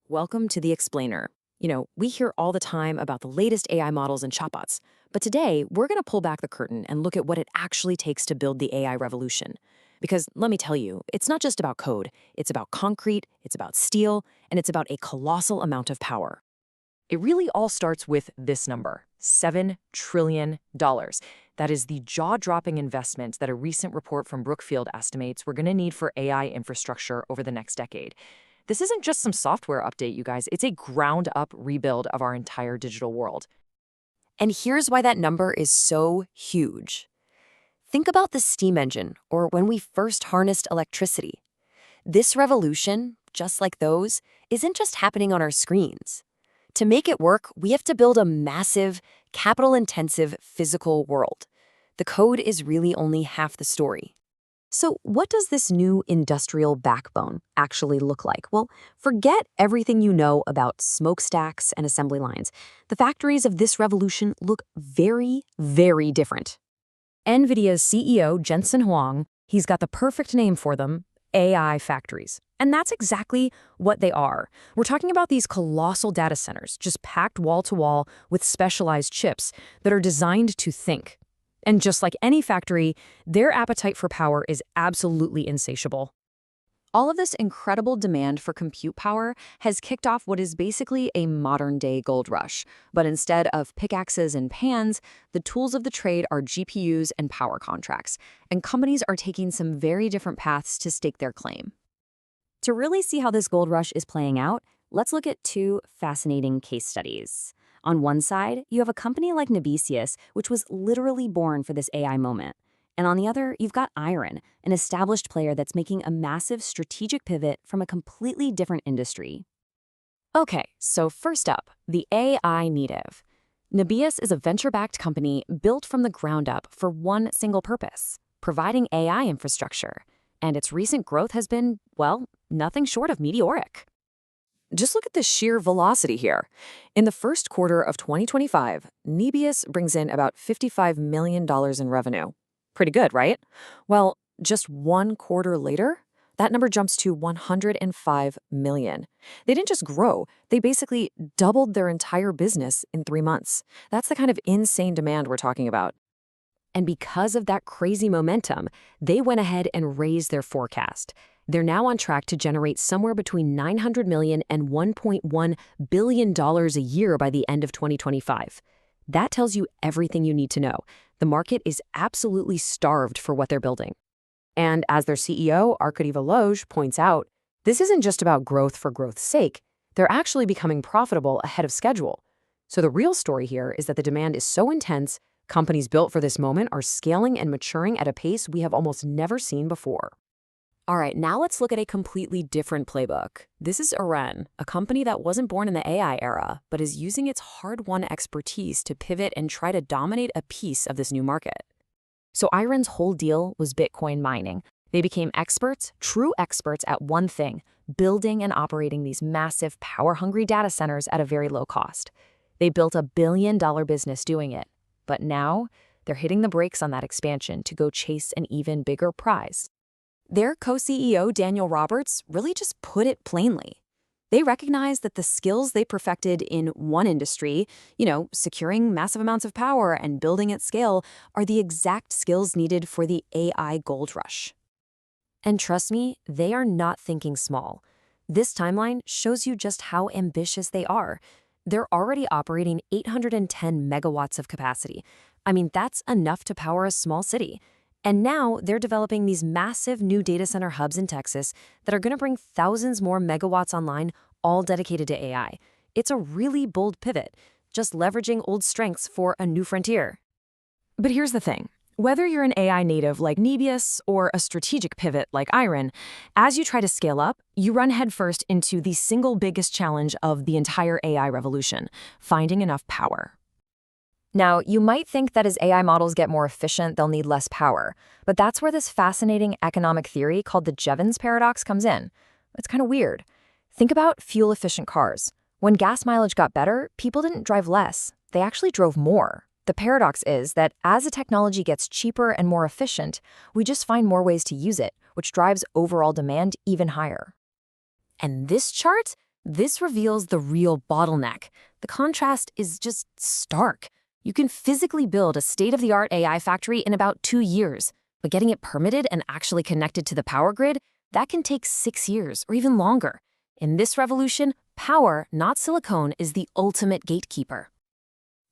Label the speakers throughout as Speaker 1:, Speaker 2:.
Speaker 1: Welcome to The Explainer. We hear all the time about the latest AI models and chatbots, but today we're going to pull back the curtain and look at what it actually takes to build the AI revolution. Because let me tell you, it's not just about code, it's about concrete, it's about steel, and it's about a colossal amount of power.
Speaker 2: It really all starts with this number, $7 trillion. That is the jaw-dropping investment that a recent report from Brookfield estimates we're going to need for AI infrastructure over the next decade. This isn't just some software update, you guys. It's a ground-up rebuild of our entire digital world.
Speaker 1: And here's why that number is so huge. Think about the steam engine, or when we first harnessed electricity. This revolution, just like those, isn't just happening on our screens. To make it work, we have to build a massive, capital-intensive physical world. The code is really only half the story. So what does this new industrial backbone actually look like? Well, forget everything you know about smokestacks and assembly lines. The factories of this revolution look very, very different. NVIDIA's CEO, Jensen Huang, he's got the perfect name for them, AI factories. And that's exactly what they are. We're talking about these colossal data centers, just packed wall to wall with specialized chips that are designed to think. And just like any factory, their appetite for power is absolutely insatiable. All of this incredible demand for compute power has kicked off what is basically a modern-day gold rush. But instead of pickaxes and pans, the tools of the trade are GPUs and power contracts. And companies are taking some very different paths to stake their claim. To really see how this gold rush is playing out, let's look at two fascinating case studies. On one side, you have a company like Nebesius, which was literally born for this AI moment. And on the other, you've got IREN, an established player that's making a massive strategic pivot from a completely different industry. Okay, so first up, the AI native. Nebius is a venture-backed company built from the ground up for one single purpose, providing AI infrastructure. And its recent growth has been, well, nothing short of meteoric. Just look at the sheer velocity here. In the first quarter of 2025, Nebius brings in about $55 million in revenue. Pretty good, right? Well, just one quarter later, that number jumps to $105 million. They didn't just grow, they basically doubled their entire business in 3 months. That's the kind of insane demand we're talking about. And because of that crazy momentum, they went ahead and raised their forecast. They're now on track to generate somewhere between $900 million and $1.1 billion a year by the end of 2025. That tells you everything you need to know. The market is absolutely starved for what they're building. And as their CEO, Arkady Volozh, points out, this isn't just about growth for growth's sake. They're actually becoming profitable ahead of schedule. So the real story here is that the demand is so intense, companies built for this moment are scaling and maturing at a pace we have almost never seen before. All right, now let's look at a completely different playbook. This is IREN, a company that wasn't born in the AI era, but is using its hard-won expertise to pivot and try to dominate a piece of this new market. So IREN's whole deal was Bitcoin mining. They became experts, true experts at one thing, building and operating these massive, power-hungry data centers at a very low cost. They built a billion-dollar business doing it. But now, they're hitting the brakes on that expansion to go chase an even bigger prize. Their co-CEO, Daniel Roberts, really just put it plainly. They recognize that the skills they perfected in one industry, securing massive amounts of power and building at scale, are the exact skills needed for the AI gold rush. And trust me, they are not thinking small. This timeline shows you just how ambitious they are. They're already operating 810 megawatts of capacity. I mean, that's enough to power a small city. And now they're developing these massive new data center hubs in Texas that are going to bring thousands more megawatts online, all dedicated to AI. It's a really bold pivot, just leveraging old strengths for a new frontier. But here's the thing. Whether you're an AI native like Nebius or a strategic pivot like IREN, as you try to scale up, you run headfirst into the single biggest challenge of the entire AI revolution, finding enough power. Now, you might think that as AI models get more efficient, they'll need less power. But that's where this fascinating economic theory called the Jevons paradox comes in. It's kind of weird. Think about fuel-efficient cars. When gas mileage got better, people didn't drive less. They actually drove more. The paradox is that as the technology gets cheaper and more efficient, we just find more ways to use it, which drives overall demand even higher. And this chart, This reveals the real bottleneck. The contrast is just stark. You can physically build a state-of-the-art AI factory in about 2 years, but getting it permitted and actually connected to the power grid, that can take 6 years or even longer. In this revolution, power, not silicone, is the ultimate gatekeeper.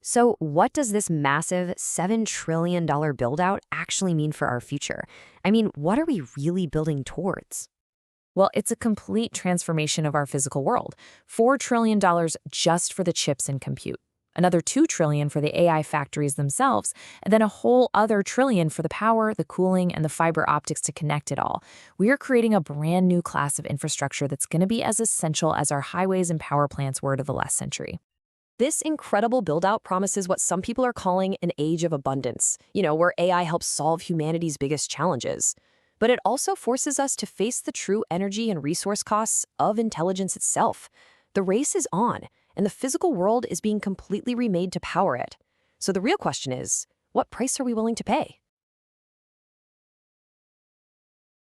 Speaker 3: So what does this massive $7 trillion build-out actually mean for our future? I mean, what are we really building towards?
Speaker 2: Well, it's a complete transformation of our physical world. $4 trillion just for the chips and compute. Another $2 trillion for the AI factories themselves, and then a whole other trillion for the power, the cooling, and the fiber optics to connect it all. We are creating a brand new class of infrastructure that's going to be as essential as our highways and power plants were to the last century.
Speaker 1: This incredible build-out promises what some people are calling an age of abundance, where AI helps solve humanity's biggest challenges. But it also forces us to face the true energy and resource costs of intelligence itself. The race is on, and the physical world is being completely remade to power it. So the real question is, what price are we willing to pay?